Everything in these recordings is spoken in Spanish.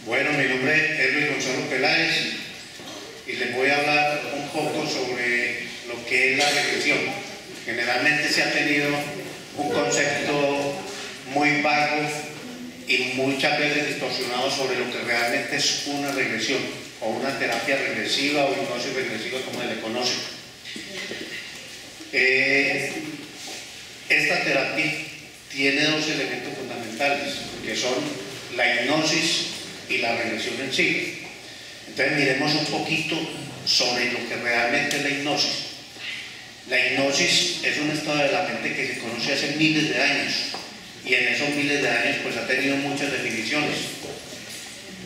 Bueno, mi nombre es Luis Gonzalo Peláez y les voy a hablar un poco sobre lo que es la regresión. Generalmente se ha tenido un concepto muy vago y muchas veces distorsionado sobre lo que realmente es una regresión o una terapia regresiva o hipnosis regresiva, como se le conoce. Esta terapia tiene dos elementos fundamentales, que son la hipnosis y la regresión en sí. Entonces miremos un poquito sobre lo que realmente es la hipnosis. La hipnosis es un estado de la mente que se conoce hace miles de años, y en esos miles de años pues ha tenido muchas definiciones.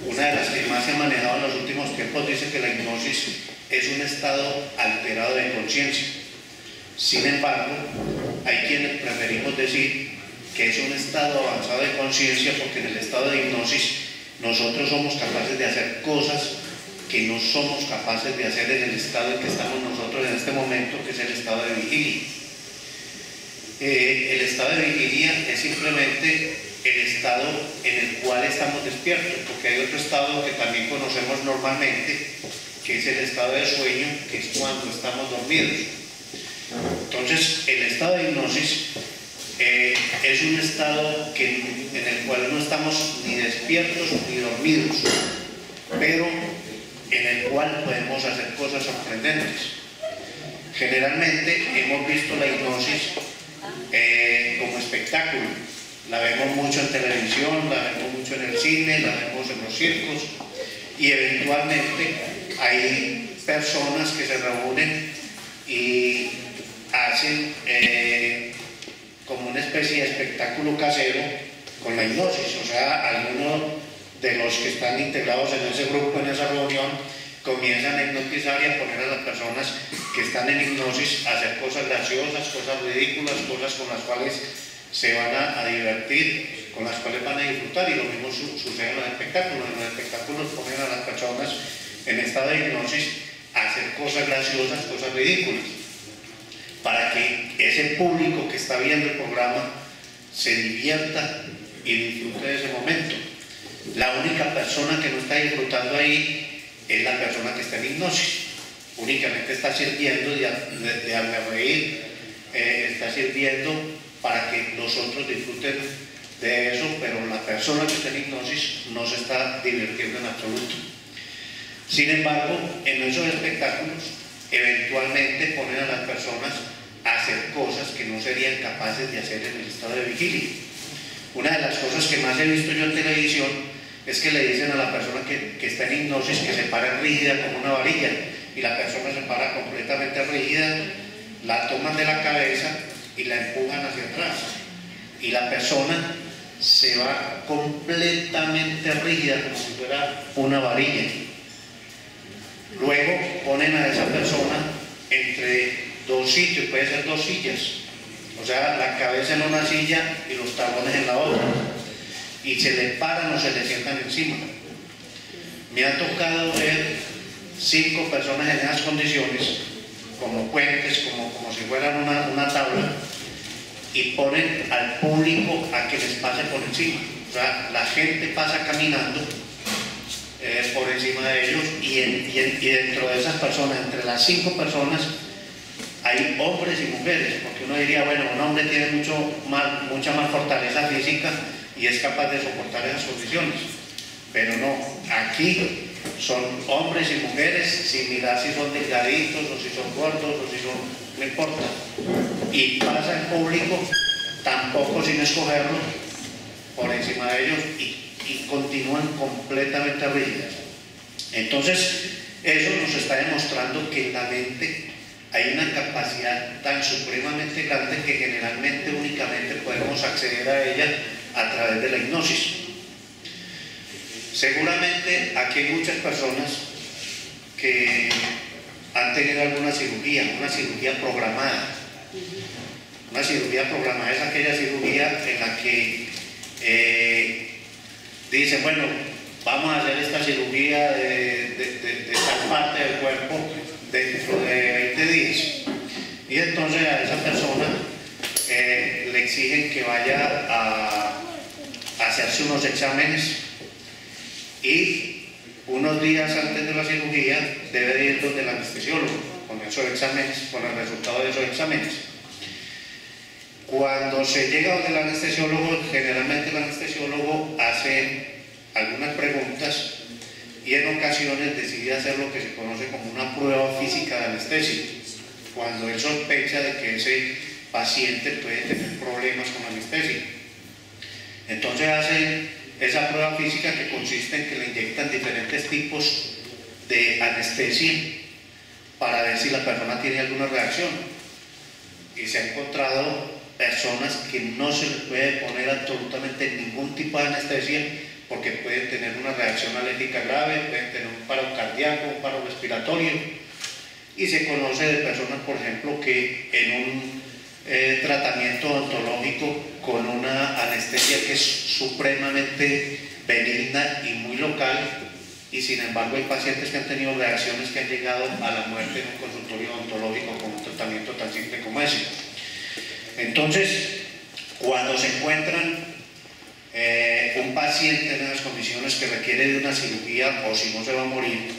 Una de las que más se ha manejado en los últimos tiempos dice que la hipnosis es un estado alterado de conciencia. Sin embargo, hay quienes preferimos decir que es un estado avanzado de conciencia, porque en el estado de hipnosis nosotros somos capaces de hacer cosas que no somos capaces de hacer en el estado en que estamos nosotros en este momento, que es el estado de vigilia. El estado de vigilia es simplemente el estado en el cual estamos despiertos, porque hay otro estado que también conocemos normalmente, que es el estado de sueño, que es cuando estamos dormidos. Entonces, el estado de hipnosis es un estado en el cual no estamos ni despiertos ni dormidos, pero en el cual podemos hacer cosas sorprendentes. Generalmente hemos visto la hipnosis como espectáculo. La vemos mucho en televisión, la vemos mucho en el cine, la vemos en los circos, y eventualmente hay personas que se reúnen y hacen como una especie de espectáculo casero con la hipnosis. O sea, algunos de los que están integrados en ese grupo, en esa reunión, comienzan a hipnotizar y a poner a las personas que están en hipnosis a hacer cosas graciosas, cosas ridículas, cosas con las cuales se van a divertir, con las cuales van a disfrutar. Y lo mismo sucede en los espectáculos. En los espectáculos ponen a las personas en estado de hipnosis a hacer cosas graciosas, cosas ridículas, para que ese público que está viendo el programa se divierta y disfrute de ese momento. La única persona que no está disfrutando ahí es la persona que está en hipnosis. Únicamente está sirviendo de hacerme reír, está sirviendo para que los otros disfruten de eso, pero la persona que está en hipnosis no se está divirtiendo en absoluto. Sin embargo, en esos espectáculos eventualmente ponen a las personas a hacer cosas que no serían capaces de hacer en el estado de vigilia. Una de las cosas que más he visto yo en televisión es que le dicen a la persona que está en hipnosis que se para rígida como una varilla, y la persona se para completamente rígida, la toman de la cabeza y la empujan hacia atrás, y la persona se va completamente rígida como si fuera una varilla. Luego ponen a esa persona entre dos sitios, puede ser dos sillas, o sea, la cabeza en una silla y los talones en la otra, y se le paran o se le sientan encima. Me ha tocado ver 5 personas en esas condiciones, como puentes, como si fueran una tabla, y ponen al público a que les pase por encima. O sea, la gente pasa caminando por encima de ellos, y dentro de esas personas, entre las 5 personas, hay hombres y mujeres, porque uno diría, bueno, un hombre tiene mucha más fortaleza física y es capaz de soportar esas condiciones, pero no, aquí son hombres y mujeres, sin mirar si son delgaditos o si son gordos o si son, no importa, y pasa el público tampoco sin escogerlo por encima de ellos, y continúan completamente rígidas. Entonces eso nos está demostrando que en la mente hay una capacidad tan supremamente grande que generalmente únicamente podemos acceder a ella a través de la hipnosis. Seguramente aquí hay muchas personas que han tenido alguna cirugía, una cirugía programada. Una cirugía programada es aquella cirugía en la que dicen, bueno, vamos a hacer esta cirugía de tal parte del cuerpo dentro de 20 días. Y entonces a esa persona le exigen que vaya a hacerse unos exámenes y unos días antes de la cirugía debe ir donde el anestesiólogo con esos exámenes, con el resultado de esos exámenes. Cuando se llega donde el anestesiólogo, generalmente el anestesiólogo hace algunas preguntas y en ocasiones decide hacer lo que se conoce como una prueba física de anestesia, cuando él sospecha de que ese paciente puede tener problemas con anestesia. Entonces hace esa prueba física que consiste en que le inyectan diferentes tipos de anestesia para ver si la persona tiene alguna reacción. Y se ha encontrado personas que no se les puede poner absolutamente ningún tipo de anestesia porque pueden tener una reacción alérgica grave, pueden tener un paro cardíaco, un paro respiratorio. Y se conoce de personas, por ejemplo, que en un tratamiento odontológico con una anestesia que es supremamente benigna y muy local, y sin embargo hay pacientes que han tenido reacciones que han llegado a la muerte en un consultorio odontológico con un tratamiento tan simple como ese. Entonces, cuando se encuentran un paciente en esas condiciones que requiere de una cirugía o si no se va a morir,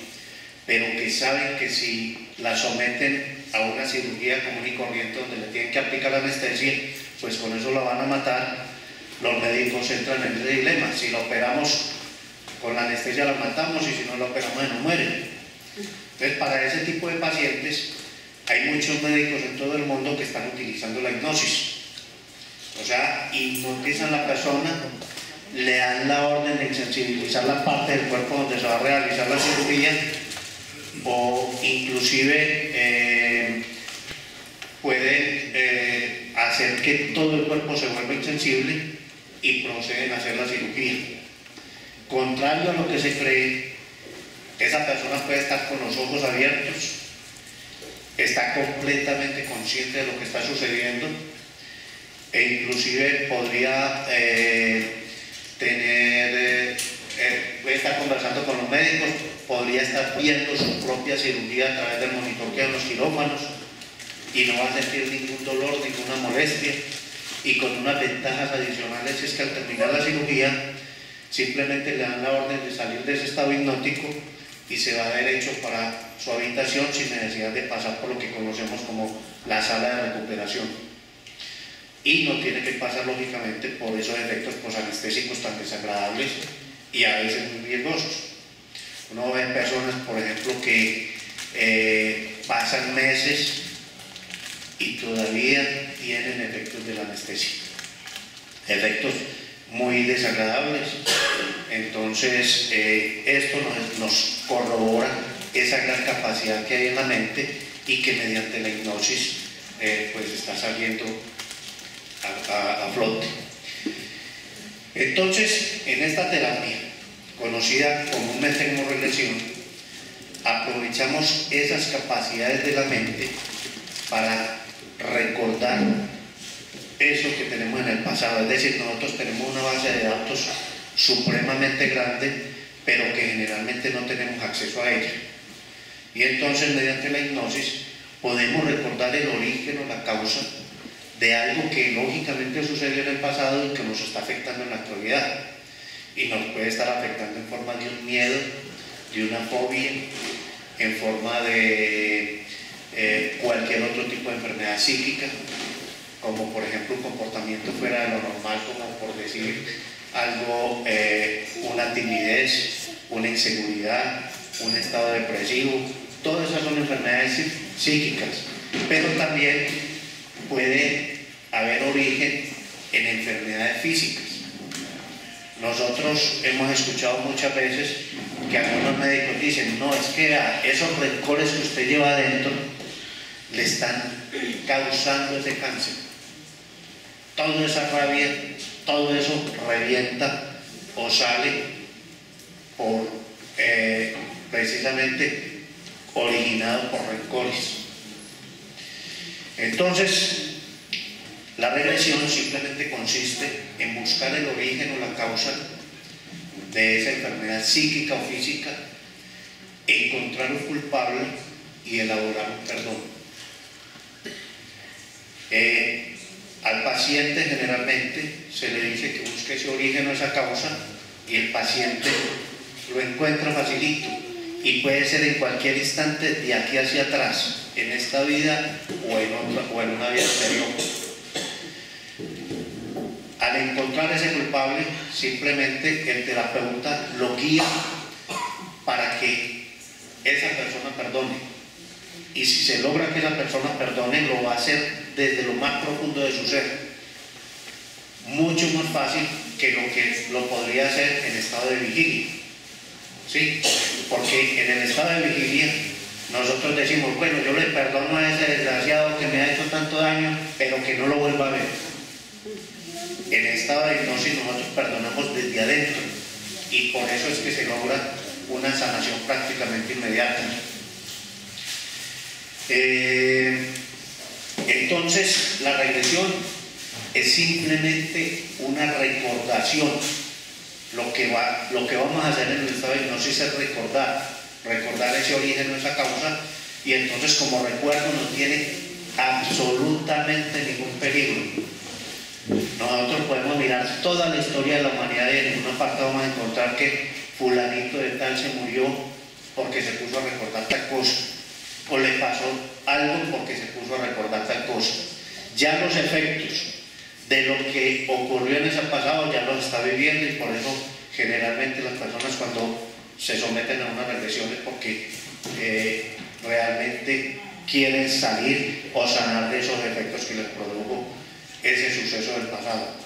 pero que saben que si la someten a una cirugía común y corriente donde le tienen que aplicar anestesia, pues con eso la van a matar, los médicos entran en ese dilema: si la operamos con la anestesia la matamos, y si no la operamos no mueren. Entonces, para ese tipo de pacientes hay muchos médicos en todo el mundo que están utilizando la hipnosis. O sea, hipnotizan a la persona, le dan la orden de insensibilizar la parte del cuerpo donde se va a realizar la cirugía, o inclusive pueden hacer que todo el cuerpo se vuelva insensible y proceden a hacer la cirugía. Contrario a lo que se cree, esa persona puede estar con los ojos abiertos, está completamente consciente de lo que está sucediendo, e inclusive podría puede estar conversando con los médicos, podría estar viendo su propia cirugía a través del monitor que hay en los quirófanos y no va a sentir ningún dolor, ninguna molestia, y con unas ventajas adicionales es que al terminar la cirugía simplemente le dan la orden de salir de ese estado hipnótico y se va derecho para su habitación sin necesidad de pasar por lo que conocemos como la sala de recuperación. Y no tiene que pasar lógicamente por esos efectos posanestésicos tan desagradables y a veces muy riesgosos. Uno ve personas, por ejemplo, que pasan meses y todavía tienen efectos de la anestesia, efectos muy desagradables. Entonces esto nos corrobora esa gran capacidad que hay en la mente y que mediante la hipnosis pues está saliendo a flote. Entonces, en esta terapia, conocida comúnmente como regresión, aprovechamos esas capacidades de la mente para recordar eso que tenemos en el pasado. Es decir, nosotros tenemos una base de datos supremamente grande, pero que generalmente no tenemos acceso a ella. Y entonces, mediante la hipnosis, podemos recordar el origen o la causa de algo que lógicamente sucedió en el pasado y que nos está afectando en la actualidad. Y nos puede estar afectando en forma de un miedo, de una fobia, en forma de cualquier otro tipo de enfermedad psíquica, como por ejemplo un comportamiento fuera de lo normal, como por decir algo, una timidez, una inseguridad, un estado depresivo. Todas esas son enfermedades psíquicas, pero también puede haber origen en enfermedades físicas. Nosotros hemos escuchado muchas veces que algunos médicos dicen: no, es que esos rencores que usted lleva adentro le están causando ese cáncer. Toda esa rabia, todo eso revienta o sale por precisamente originado por rencores. Entonces, la regresión simplemente consiste en buscar el origen o la causa de esa enfermedad psíquica o física, encontrar un culpable y elaborar un perdón. Al paciente generalmente se le dice que busque ese origen o esa causa, y el paciente lo encuentra facilito y puede ser en cualquier instante de aquí hacia atrás, en esta vida o en otra, o en una vida anterior. Al encontrar ese culpable, simplemente el terapeuta lo guía para que esa persona perdone. Y si se logra que esa persona perdone, lo va a hacer desde lo más profundo de su ser. Mucho más fácil que lo podría hacer en estado de vigilia. ¿Sí? Porque en el estado de vigilia nosotros decimos, bueno, yo le perdono a ese desgraciado que me ha hecho tanto daño, pero que no lo vuelva a ver. En el estado de hipnosis nosotros perdonamos desde adentro y por eso es que se logra una sanación prácticamente inmediata. Entonces, la regresión es simplemente una recordación. Lo que vamos a hacer en el estado de hipnosis es recordar ese origen o esa causa, y entonces como recuerdo no tiene absolutamente ningún peligro. Nosotros podemos mirar toda la historia de la humanidad y en ninguna parte vamos a encontrar que fulanito de tal se murió porque se puso a recordar tal cosa, o le pasó algo porque se puso a recordar tal cosa. Ya los efectos de lo que ocurrió en ese pasado ya los está viviendo, y por eso generalmente las personas cuando se someten a unas regresiones porque realmente quieren salir o sanar de esos efectos que les produjo ese suceso del pasado.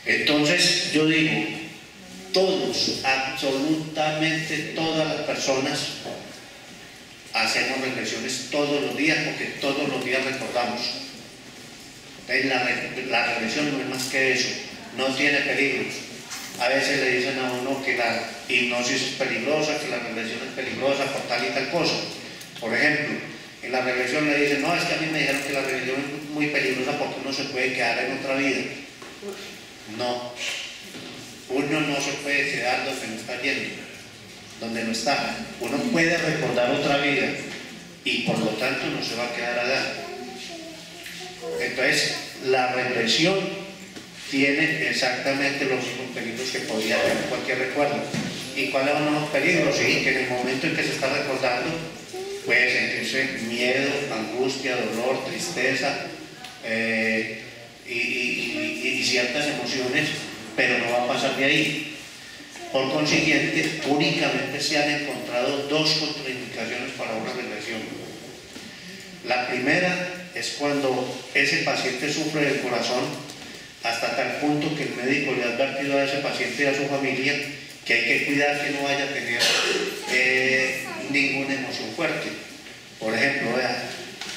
Entonces yo digo, todos, absolutamente todas las personas hacemos regresiones todos los días, porque todos los días recordamos. Entonces la regresión no es más que eso, no tiene peligros. A veces le dicen a uno que la hipnosis es peligrosa, que la regresión es peligrosa por tal y tal cosa. Por ejemplo, en la regresión le dicen, no, es que a mí me dijeron que la regresión es muy peligrosa porque uno se puede quedar en otra vida. No, uno no se puede quedar donde no está yendo, donde no está. Uno puede recordar otra vida y por lo tanto no se va a quedar allá. Entonces, la regresión tiene exactamente los mismos peligros que podría tener cualquier recuerdo. ¿Y cuáles son los peligros? Sí, que en el momento en que se está recordando puede sentirse miedo, angustia, dolor, tristeza y ciertas emociones, pero no va a pasar de ahí. Por consiguiente, únicamente se han encontrado dos contraindicaciones para una regresión. La primera es cuando ese paciente sufre del corazón hasta tal punto que el médico le ha advertido a ese paciente y a su familia que hay que cuidar que no vaya a tener ninguna emoción fuerte. Por ejemplo,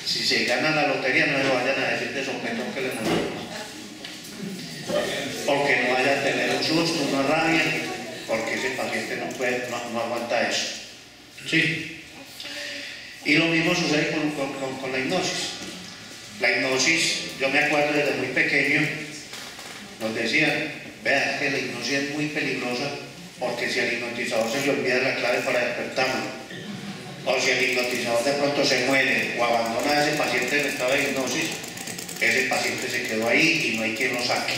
si se gana la lotería, no le vayan a decir de sopetón que le murió, o que no vaya a tener un susto, una rabia, porque ese paciente no aguanta eso. ¿Sí? Y lo mismo sucede con la hipnosis. La hipnosis, yo me acuerdo desde muy pequeño, nos decían, vea que la hipnosis es muy peligrosa, porque si al hipnotizador se le olvida la clave para despertarlo, o si el hipnotizador de pronto se muere o abandona a ese paciente en estado de hipnosis, ese paciente se quedó ahí y no hay quien lo saque.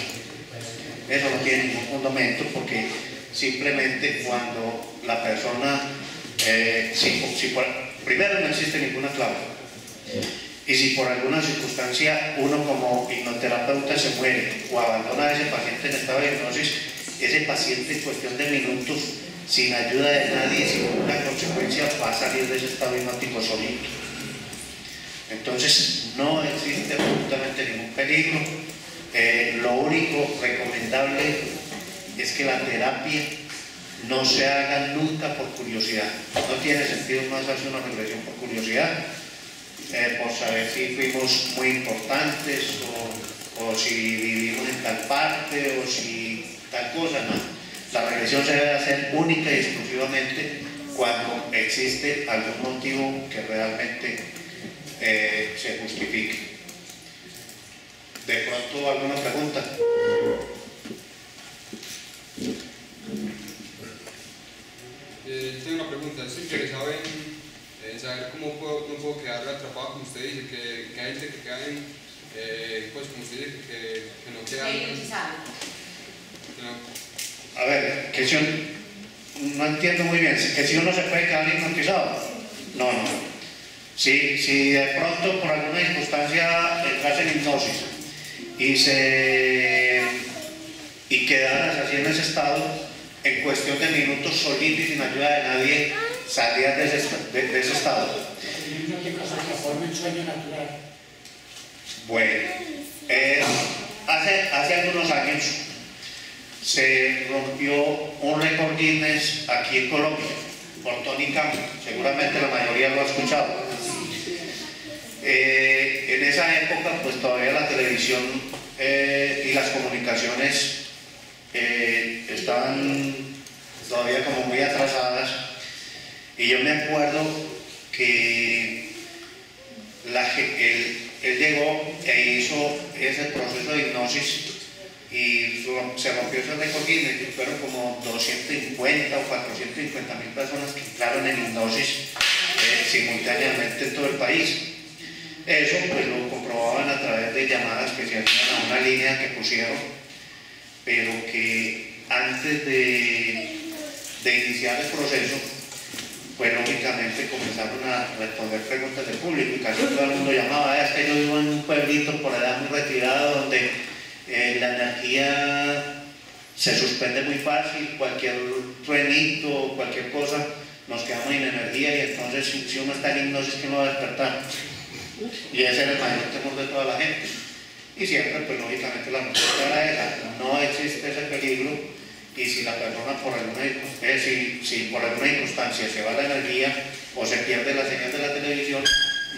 Eso no tiene ningún fundamento, porque simplemente cuando la persona, primero no existe ninguna clave, y si por alguna circunstancia uno como hipnoterapeuta se muere o abandona a ese paciente en estado de hipnosis, ese paciente en cuestión de minutos, sin ayuda de nadie, sin ninguna consecuencia, va a salir de ese estado hipnótico solito. Entonces no existe absolutamente ningún peligro. Lo único recomendable es que la terapia no se haga nunca por curiosidad. No tiene sentido más hacer una regresión por curiosidad, por saber si fuimos muy importantes o si vivimos en tal parte o si tal cosa, no. La regresión se debe hacer única y exclusivamente cuando existe algún motivo que realmente se justifique. ¿De pronto alguna pregunta? Tengo una pregunta. Estoy interesado en saber cómo no puedo quedar atrapado, como usted dice, que hay gente que queda pues como usted dice, que no queda... A ver, no entiendo muy bien, que si uno se puede quedar hipnotizado. No, no. Si de pronto por alguna circunstancia entras en hipnosis y quedaras así en ese estado, en cuestión de minutos, solito y sin ayuda de nadie, salías de ese estado. Bueno, hace algunos años se rompió un récord Guinness aquí en Colombia por Tony Campbell, seguramente la mayoría lo ha escuchado. En esa época pues todavía la televisión y las comunicaciones estaban todavía como muy atrasadas, y yo me acuerdo que él llegó e hizo ese proceso de hipnosis y se rompió ese récord Guinness, y fueron como 250 o 450.000 personas que entraron en hipnosis simultáneamente en todo el país. Eso pues lo comprobaban a través de llamadas que se hacían a una línea que pusieron, pero que antes de iniciar el proceso, pues lógicamente comenzaron a responder preguntas del público y casi todo el mundo llamaba. Es que yo vivo en un pueblito por allá muy retirado donde la energía se suspende muy fácil, cualquier truenito o cualquier cosa nos quedamos sin energía, y entonces si uno está en hipnosis, ¿quién lo va a despertar? Y ese era el mayor temor de toda la gente. Y siempre, pues lógicamente la respuesta era esa: no existe ese peligro, y si la persona por alguna circunstancia se va la energía o se pierde la señal de la televisión,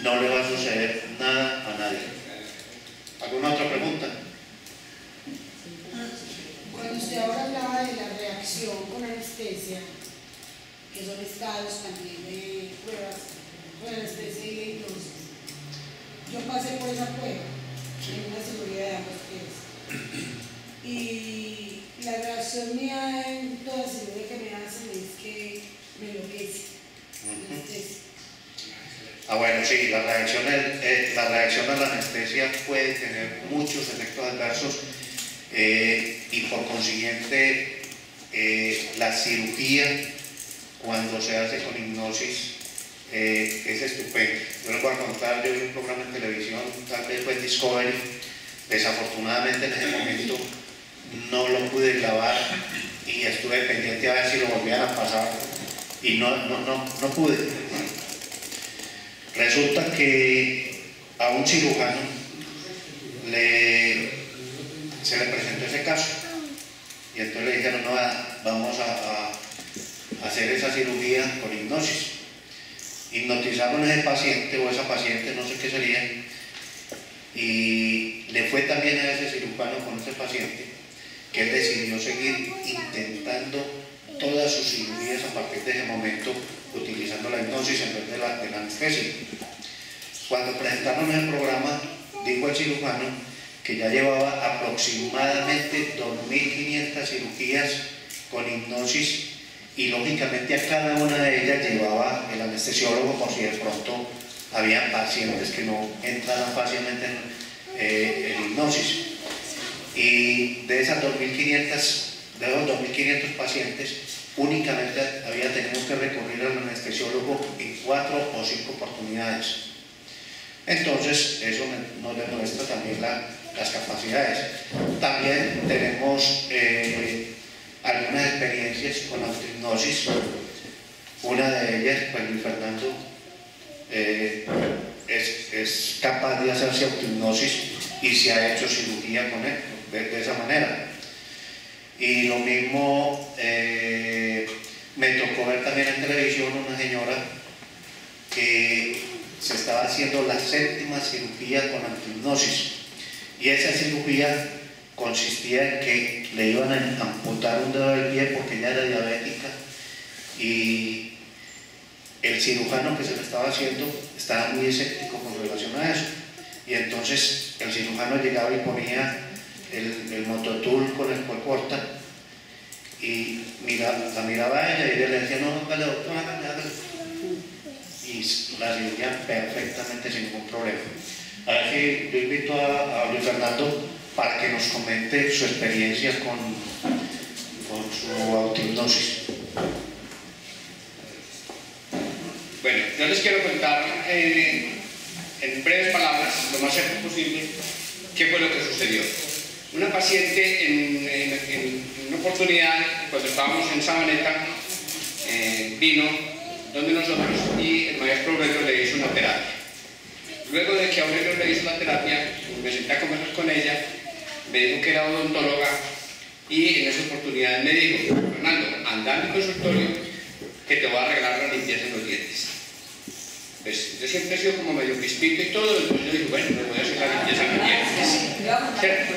no le va a suceder nada a nadie. ¿Alguna otra pregunta? Cuando usted ahora hablaba de la reacción con anestesia, que son estados también de pruebas con anestesia y de hipnosis, yo pasé por esa prueba en una cirugía de ambos pies, y la reacción mía en toda cirugía que me hacen es que me enloquece. Bueno, sí, la reacción a la anestesia puede tener muchos efectos adversos, y por consiguiente la cirugía, cuando se hace con hipnosis, es estupendo. Yo les voy a contar, yo vi un programa en televisión, tal vez fue en Discovery, desafortunadamente en ese momento no lo pude grabar y estuve pendiente a ver si lo volvían a pasar, y no pude. Resulta que a un cirujano se le presentó ese caso, y entonces le dijeron: no, vamos a hacer esa cirugía con hipnosis. Hipnotizaron a ese paciente o esa paciente, no sé qué sería, y le fue también a ese cirujano con ese paciente, que él decidió seguir intentando todas sus cirugías a partir de ese momento, utilizando la hipnosis en vez de la anestesia. Cuando presentaron el programa, dijo el cirujano que ya llevaba aproximadamente 2.500 cirugías con hipnosis, y lógicamente a cada una de ellas llevaba el anestesiólogo por si de pronto había pacientes que no entraran fácilmente en hipnosis. Y de esos 2.500 pacientes, únicamente había tenido que recurrir al anestesiólogo en 4 o 5 oportunidades. Entonces eso nos demuestra también las capacidades. También tenemos algunas experiencias con autohipnosis. Una de ellas, pues Luis Fernando es capaz de hacerse autohipnosis y se ha hecho cirugía con él de esa manera. Y lo mismo me tocó ver también en televisión una señora que se estaba haciendo la 7ª cirugía con autohipnosis, y esa cirugía consistía en que le iban a amputar un dedo del pie porque ella era diabética, y el cirujano que se le estaba haciendo estaba muy escéptico con relación a eso, y entonces el cirujano llegaba y ponía el mototool con el cual corta, y la miraba a ella y ella le decía: no, hágale, doctor, hágale. Y la cirugía perfectamente sin ningún problema. A ver si yo invito a Luis Fernando para que nos comente su experiencia con su autohipnosis. yo les quiero contar en breves palabras, lo más cerca posible, qué fue lo que sucedió. Una paciente en una oportunidad, cuando estábamos en Sabaneta, vino donde nosotros y el maestro Aurelio le hizo una terapia. Luego de que Aurelio le hizo la terapia, me senté a conversar con ella, me dijo que era odontóloga y en esa oportunidad me dijo: Fernando, anda a mi consultorio que te voy a regalar la limpieza en los dientes. Pues yo siempre he sido como medio pispito y todo, entonces yo dije, bueno, me voy a hacer la limpieza en los dientes. ¿Cierto?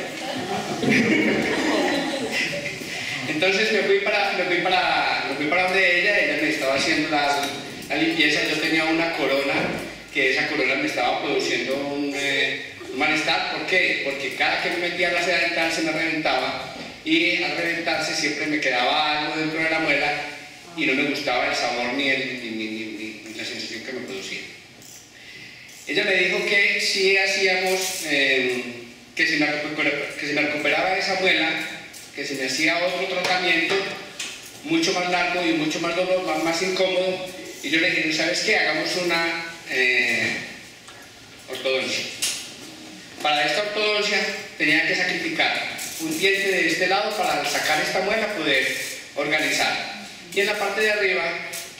Entonces me fui para donde ella me estaba haciendo la limpieza. Yo tenía una corona, que esa corona me estaba produciendo un malestar. ¿Por qué? Porque cada que me metía la seda dental se me reventaba, y al reventarse siempre me quedaba algo dentro de la muela y no me gustaba el sabor ni la sensación que me producía. Ella me dijo que si hacíamos, que si me recuperaba esa muela, que si me hacía otro tratamiento mucho más largo y mucho más doloroso, más incómodo. Y yo le dije, ¿sabes qué? Hagamos una ortodoncia. Para esta ortodoncia tenía que sacrificar un diente de este lado para sacar esta muela, poder organizar. Y en la parte de arriba,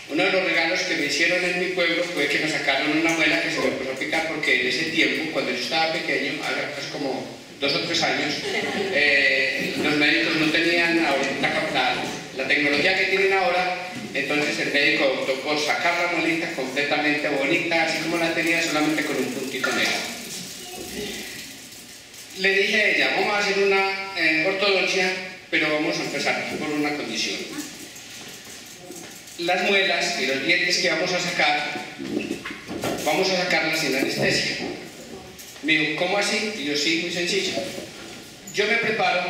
uno de los regalos que me hicieron en mi pueblo fue que me sacaron una muela que se me empezó a picar, porque en ese tiempo, cuando yo estaba pequeño, hace como 2 o 3 años, los médicos no tenían la tecnología que tienen ahora. Entonces el médico optó por sacar la muelita completamente bonita, así como la tenía, solamente con un puntito negro. Le dije a ella, vamos a hacer una ortodoncia, pero vamos a empezar por una condición. Las muelas y los dientes que vamos a sacarlas sin anestesia. Me dijo, ¿cómo así? Y yo, sí, muy sencillo. Yo me preparo,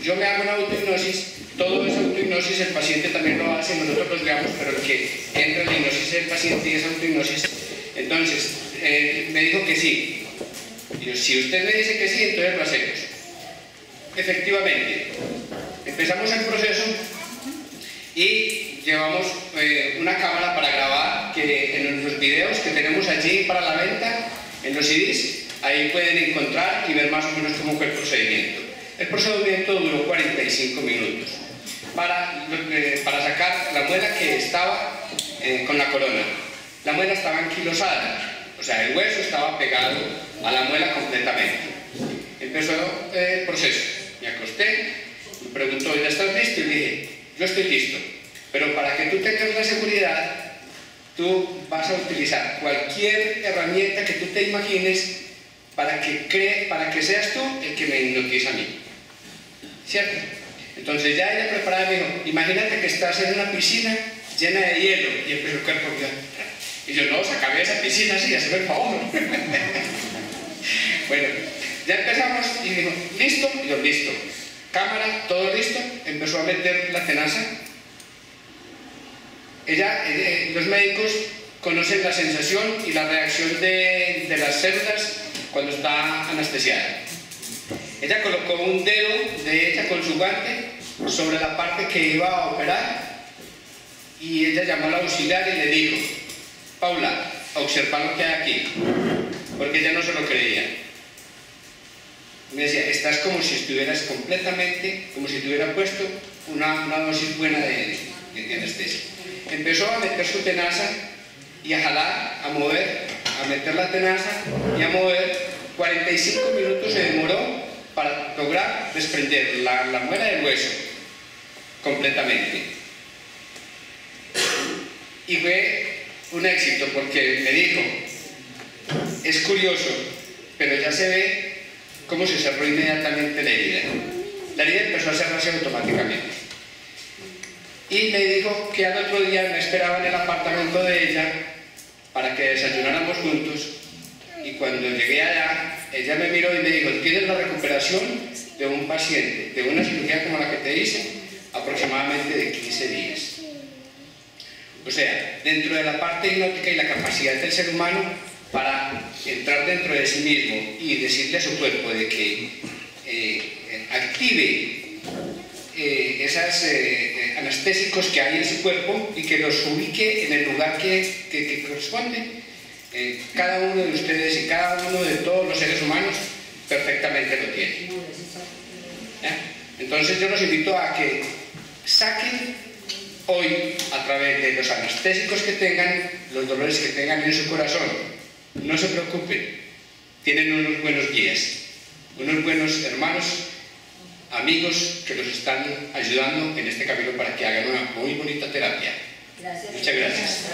yo me hago una autohipnosis, todo esa autohipnosis el paciente también lo hace, nosotros los guiamos, pero el que entra en la hipnosis es el paciente y esa autohipnosis. Entonces, me dijo que sí. Y yo, si usted me dice que sí, entonces lo hacemos. Efectivamente, empezamos el proceso y llevamos una cámara para grabar, que en los videos que tenemos allí para la venta, en los CDs, ahí pueden encontrar y ver más o menos cómo fue el procedimiento. El procedimiento duró 45 minutos para sacar la muela que estaba con la corona. La muela estaba anquilosada, o sea, el hueso estaba pegado a la muela completamente. Empezó el proceso. Me acosté, me preguntó, ¿ya estás listo? Y le dije, yo estoy listo, pero para que tú tengas la seguridad, tú vas a utilizar cualquier herramienta que tú te imagines para que seas tú el que me hipnotiza a mí. ¿Cierto? Entonces ya ella preparada me dijo, imagínate que estás en una piscina llena de hielo, y empezó el cuerpo y yo, no, sacame de esa piscina así, hazme el favor. Bueno, ya empezamos y dijo, ¿listo? Y yo, listo. Cámara, todo listo. Empezó a meter la tenaza. Los médicos conocen la sensación y la reacción de las células cuando está anestesiada. Ella colocó un dedo de ella con su guante sobre la parte que iba a operar y ella llamó al auxiliar y le dijo, Paula, observa lo que hay aquí, porque ella no se lo creía. Me decía, estás como si estuvieras completamente, como si te hubiera puesto una dosis buena de anestesia. Empezó a meter su tenaza y a jalar, a mover, a meter la tenaza y a mover. 45 minutos se demoró para lograr desprender la muela del hueso completamente. Y fue un éxito porque me dijo, es curioso, pero ya se ve cómo se cerró inmediatamente la herida. La herida empezó a cerrarse automáticamente. Y me dijo que al otro día me esperaba en el apartamento de ella para que desayunáramos juntos. Y cuando llegué allá, ella me miró y me dijo, tienes la recuperación de un paciente, de una cirugía como la que te hice, aproximadamente de 15 días. O sea, dentro de la parte hipnótica y la capacidad del ser humano para entrar dentro de sí mismo y decirle a su cuerpo de que active anestésicos que hay en su cuerpo y que los ubique en el lugar que corresponde. Cada uno de ustedes y cada uno de todos los seres humanos perfectamente lo tiene. Entonces yo los invito a que saquen hoy, a través de los anestésicos que tengan, los dolores que tengan en su corazón. No se preocupen, tienen unos buenos guías, unos buenos hermanos, amigos que los están ayudando en este camino para que hagan una muy bonita terapia. Muchas gracias.